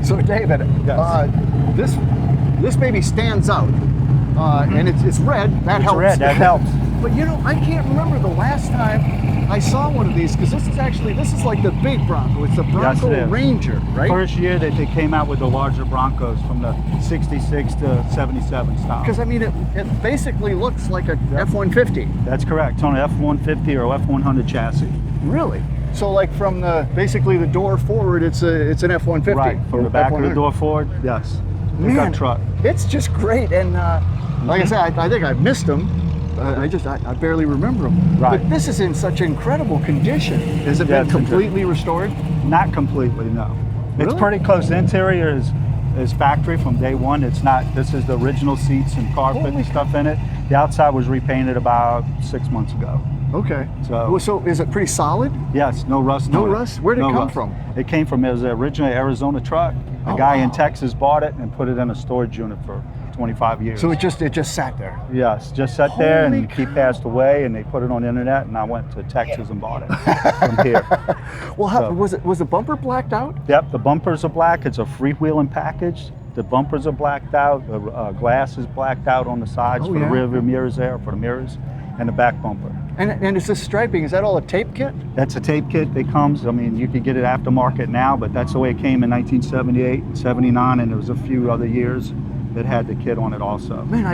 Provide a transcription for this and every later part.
So David, this baby stands out, and it's red. That helps. Red. That helps. But you know, I can't remember the last time I saw one of these, because this is like the big Bronco. It's the Bronco Ranger, right? First year that they came out with the larger Broncos from the 66 to 77 style. Because I mean, it basically looks like a F-150. That's correct. It's on an F-150 or F-100 chassis. Really? So like from basically the door forward, it's an F-150. Right. From the back of the door forward, yes. Man, truck. It's just great, and like I said, I think I've missed them. I barely remember them. Right. But this is in such incredible condition. Has it been completely restored? Not completely, no. Really? It's pretty close. The interior is factory from day one. It's not. This is the original seats and carpet and stuff in it. The outside was repainted about 6 months ago. Okay. So is it pretty solid? Yes, no rust. No rust? Where did it come from? It came from, it was originally an Arizona truck. A guy in Texas bought it and put it in a storage unit for 25 years. So it just sat there? Yes, just sat there, and he passed away, and they put it on the internet, and I went to Texas and bought it from here. Well, was the bumper blacked out? Yep, the bumpers are black. It's a freewheeling package. The bumpers are blacked out. The glass is blacked out on the sides for the rear view mirrors there, for the mirrors, and the back bumper. And is this striping, is that all a tape kit? That's a tape kit that comes. I mean, you could get it aftermarket now, but that's the way it came in 1978, 79, and there was a few other years that had the kit on it also. Man,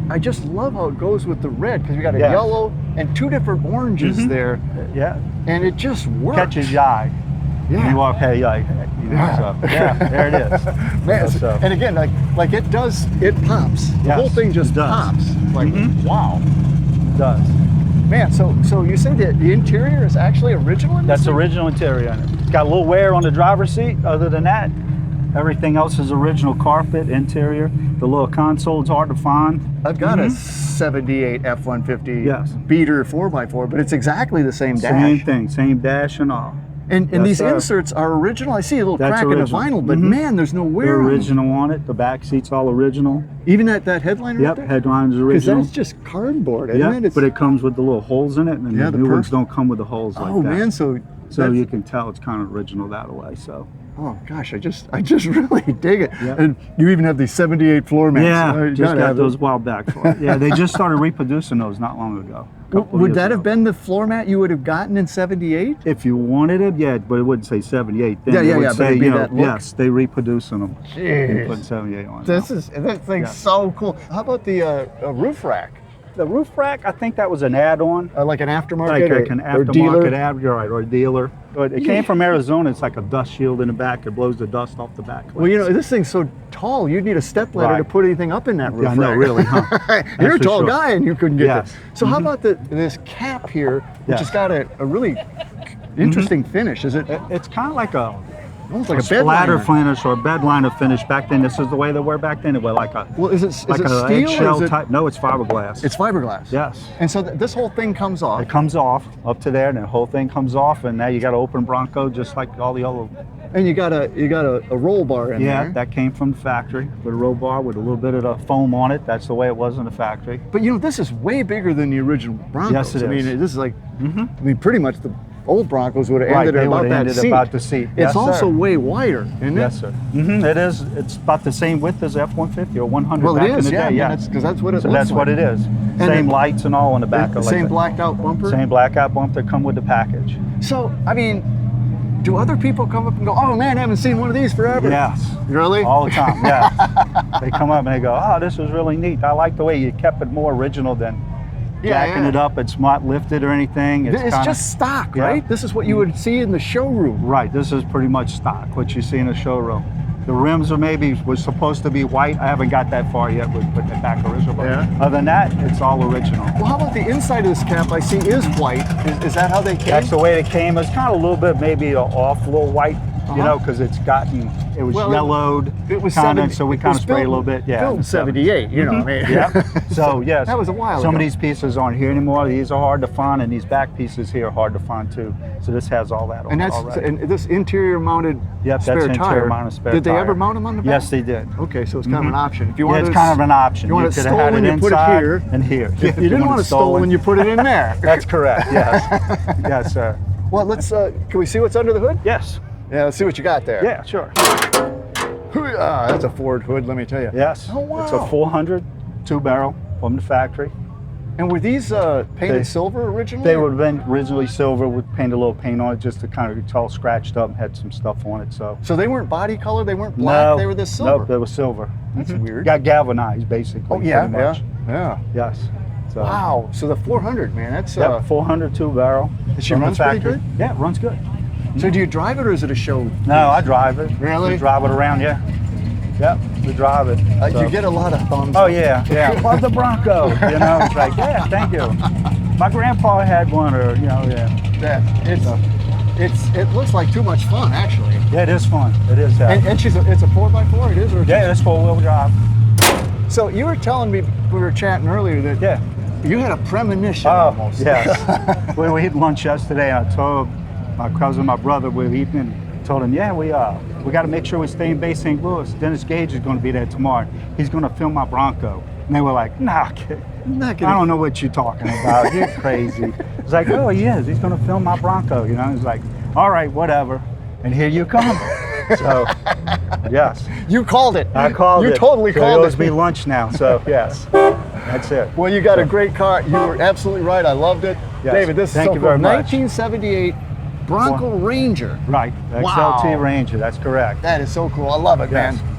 I just love how it goes with the red, because you got a yellow and two different oranges there. Yeah. And it just works. Catches your eye. Yeah. You walk, hey, so, yeah, there it is. Man, and again, like it does, it pops. The whole thing just pops. Like, wow. It does. Man, so you said that the interior is actually original in this That's thing? original interior. It's got a little wear on the driver's seat. Other than that, everything else is original carpet, interior. The little console's hard to find. I've got a 78 F-150 beater 4x4, but it's exactly the same dash. Same thing, same dash and all. And these inserts are original. I see a little crack in the vinyl, but man, there's no wear. They're original on it. The back seat's all original. Even that headliner? Yep, headliner's original. Because that's just cardboard, isn't it? But it comes with the little holes in it, and the new ones don't come with the holes like that. Oh man, so you can tell it's kind of original that way. So. Oh gosh, I just really dig it. Yep. And you even have these 78 floor mats. Yeah, just got those a while back for it. Yeah, they just started reproducing those not long ago. Would that have been the floor mat you would have gotten in 78? If you wanted it, yeah, but it wouldn't say 78. Then yeah, it would say, you know, yes, they reproducing them. Jeez. Putting 78 on. This thing's so cool. How about the roof rack? The roof rack, I think that was an add-on. Like an aftermarket, like an aftermarket or a dealer. But it came from Arizona. It's like a dust shield in the back. It blows the dust off the back. Well, you know, this thing's so tall, you'd need a step ladder to put anything up in that roof rack. Yeah, I know, really, huh? You're a tall guy and you couldn't get this. So how about this cap here, which has got a really interesting finish? Is it? It's kind of like almost like a splatter finish or a bed liner finish. Back then, this is the way they were back then. It was like a is it steel eggshell type? No, it's fiberglass. It's fiberglass. Yes. And so this whole thing comes off. It comes off up to there, and the whole thing comes off, and now you got an open Bronco just like all the other. And you got a roll bar in there. Yeah, that came from the factory with a roll bar with a little bit of the foam on it. That's the way it was in the factory. But you know, this is way bigger than the original Broncos. Yes, it is. I mean, this is like, I mean, pretty much the old Broncos would have ended about that seat. Yes, it's also way wider, isn't it? Yes, sir. It is. It's about the same width as F-150 or 100 back in the day. Yeah, because that's what it looks like. That's what it is. Same lights and all on the back. Same blacked out bumper? Same blackout bumper come with the package. So, I mean, do other people come up and go, oh man, I haven't seen one of these forever? Yes. Really? All the time, yeah. They come up and they go, oh, this was really neat. I like the way you kept it more original than jacking it up. It's not lifted or anything. It's just stock, right? This is what you would see in the showroom. Right, this is pretty much stock, what you see in the showroom. The rims was supposed to be white. I haven't got that far yet with putting it back original. But other than that, it's all original. Well, how about the inside of this cap I see is white. Is that how they came? That's the way it came. It's kind of a little bit maybe off, a little white, you know, because it was yellowed. It was so we kind of sprayed a little bit. Yeah, built in 78, you know. I mean. Yeah. So yes, that was a while ago. Some of these pieces aren't here anymore. These are hard to find, and these back pieces here are hard to find too. So this has all that on it already. And this interior mounted spare that's tire. Interior mounted spare did they tire. ever mount them on the back? Yes, they did. Okay, so it's kind of an option. If you it's kind of an option. You want it stolen, you put it here. And here. If you didn't want it stolen, you put it in there. That's correct. Yes. Yes, sir. Well, let's. Can we see what's under the hood? Yes. Yeah, let's see what you got there. Yeah, sure. That's a Ford hood, let me tell you. Yes. Oh, wow. It's a 400 two-barrel from the factory. And were these painted silver originally? They would have been originally silver with painted a little paint on it just to kind of, it's all scratched up and had some stuff on it. So they weren't body color, they weren't black, no, they were this silver? Nope, they were silver. That's weird. Got galvanized basically. Oh yeah, pretty much. yeah. Yes. So, Wow, so the 400, man, that's... 400 two-barrel. She runs pretty good? Yeah, it runs good. So do you drive it or is it a show? No, I drive it. Really? We drive it around, yeah. Yep, we drive it. You get a lot of thumbs Oh up. yeah. Love the Bronco. You know, it's like, yeah, thank you. My grandpa had one, or It looks like too much fun, actually. Yeah, it is fun. It is. And it's a 4x4, it is? Or yeah, it's four-wheel drive. So you were telling me, we were chatting earlier, that you had a premonition almost. Yes. we had lunch yesterday, and I told my cousin, my brother, we were eating, and told him, yeah, we got to make sure we stay in Bay St. Louis. Dennis Gage is going to be there tomorrow. He's going to film my Bronco. And they were like, nah, kid. I don't know what you're talking about. You're crazy. It's like, oh, he is. He's going to film my Bronco. You know, he's like, all right, whatever. And here you come. So, yes. You called it. I called it. You totally called it. It owes me lunch now. So, yes, that's it. Well, you got a great car. You were absolutely right. I loved it. Yes. David, this is Thank so you cool. very much. 1978 Bronco Ranger. Right. XLT Ranger. That's correct. That is so cool. I love it, Yes. man.